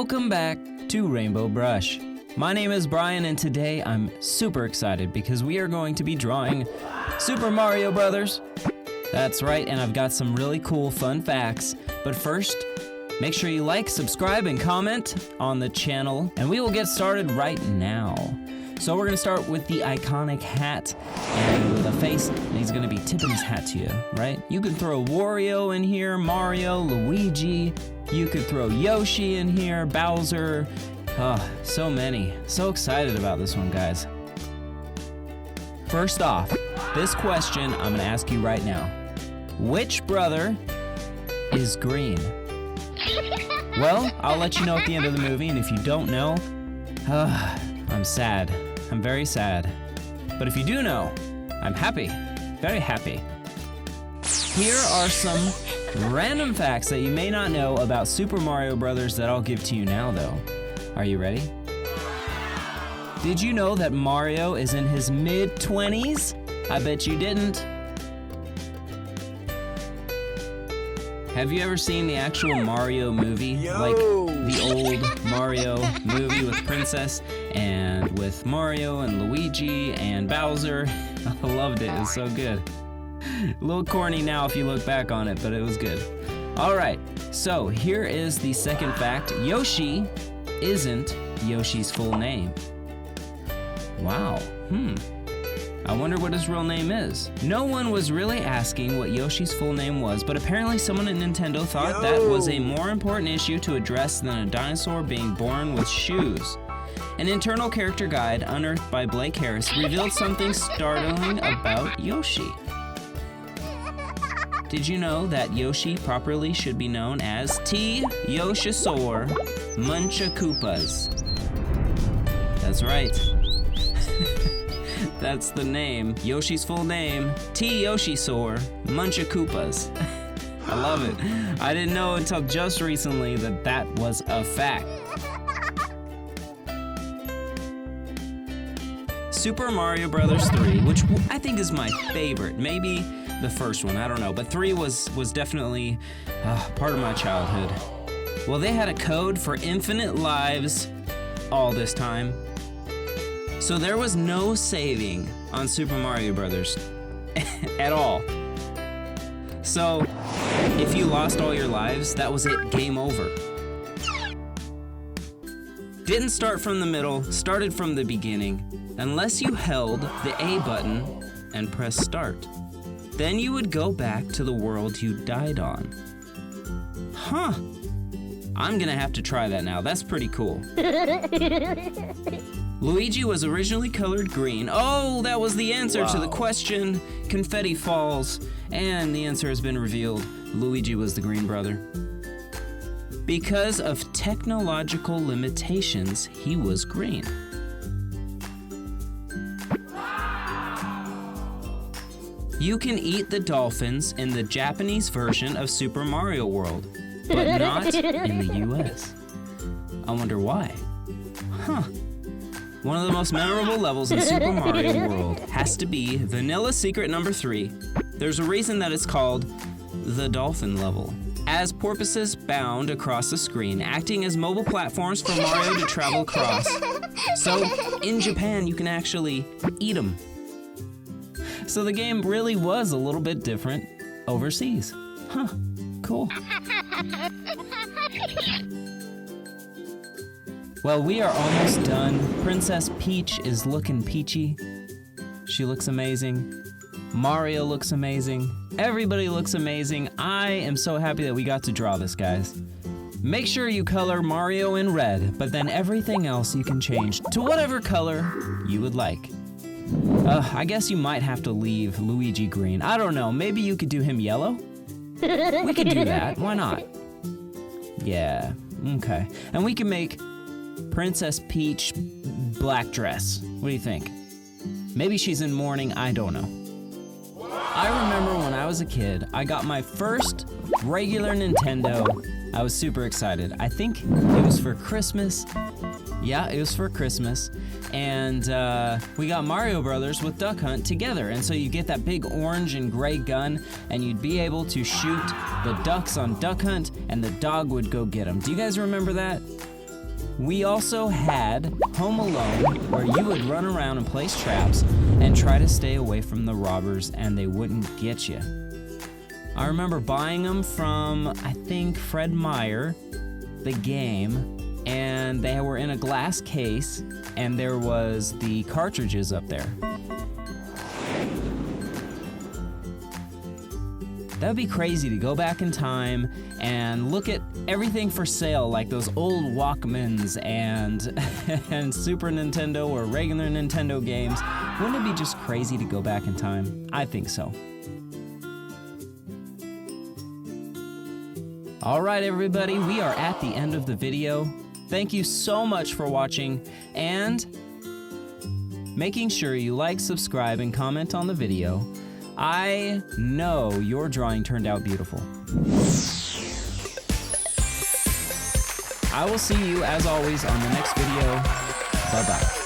Welcome back to Rainbow Brush. My name is Brian and today I'm super excited because we are going to be drawing Super Mario Brothers. That's right, and I've got some really cool fun facts. But first, make sure you like, subscribe, and comment on the channel, and we will get started right now. So we're gonna start with the iconic hat, and with a face, and he's gonna be tipping his hat to you, right? You can throw Wario in here, Mario, Luigi. You could throw Yoshi in here, Bowser. Oh, so many. So excited about this one, guys. First off, this question I'm gonna ask you right now. Which brother is green? Well, I'll let you know at the end of the movie, and if you don't know, I'm sad. I'm very sad. But if you do know, I'm happy. Very happy. Here are some random facts that you may not know about Super Mario Brothers that I'll give to you now, though. Are you ready? Did you know that Mario is in his mid-20s? I bet you didn't. Have you ever seen the actual Mario movie? Like the old Mario movie with Princess and with Mario and Luigi and Bowser? I loved it, it was so good. A little corny now if you look back on it, but it was good. All right, so here is the second fact. Yoshi isn't Yoshi's full name. Wow, I wonder what his real name is. No one was really asking what Yoshi's full name was, but apparently someone at Nintendo thought that was a more important issue to address than a dinosaur being born with shoes. An internal character guide unearthed by Blake Harris revealed something startling about Yoshi. Did you know that Yoshi properly should be known as T. Yoshisaur Munchakoopas? That's right. That's the name. Yoshi's full name, T. Yoshisaur Munchakoopas. I love it. I didn't know until just recently that that was a fact. Super Mario Bros. 3, which I think is my favorite. Maybe the first one, I don't know. But 3 was definitely part of my childhood. Well, they had a code for infinite lives all this time. So there was no saving on Super Mario Brothers at all. So if you lost all your lives, that was it, game over. Didn't start from the middle, started from the beginning, unless you held the A button and pressed start. Then you would go back to the world you died on. Huh. I'm gonna have to try that now, that's pretty cool. Luigi was originally colored green. Oh, that was the answer to the question. Confetti falls, and the answer has been revealed. Luigi was the green brother. Because of technological limitations, he was green. You can eat the dolphins in the Japanese version of Super Mario World, but not in the US. I wonder why. One of the most memorable levels in Super Mario World has to be Vanilla Secret number 3. There's a reason that it's called the Dolphin level. As porpoises bound across the screen, acting as mobile platforms for Mario to travel across. So, in Japan, you can actually eat them. So the game really was a little bit different overseas. Huh, cool. Well, we are almost done. Princess Peach is looking peachy. She looks amazing. Mario looks amazing. Everybody looks amazing. I am so happy that we got to draw this, guys. Make sure you color Mario in red, but then everything else you can change to whatever color you would like. I guess you might have to leave Luigi green. I don't know, maybe you could do him yellow? We could do that, why not? Yeah, okay. And we can make Princess Peach black dress. What do you think? Maybe she's in mourning, I don't know. I remember when I was a kid, I got my first regular Nintendo. I was super excited. I think it was for Christmas. Yeah, it was for Christmas. And we got Mario Brothers with Duck Hunt together. And so you get that big orange and gray gun, and you'd be able to shoot the ducks on Duck Hunt, and the dog would go get them. Do you guys remember that? We also had Home Alone, where you would run around and place traps and try to stay away from the robbers and they wouldn't get you. I remember buying them from, I think, Fred Meyer, the game, and they were in a glass case, and there was the cartridges up there. That would be crazy to go back in time and look at everything for sale, like those old Walkmans and, and Super Nintendo or regular Nintendo games. Wouldn't it be just crazy to go back in time? I think so. All right, everybody, we are at the end of the video. Thank you so much for watching and making sure you like, subscribe, and comment on the video. I know your drawing turned out beautiful. I will see you, as always, on the next video. Bye-bye.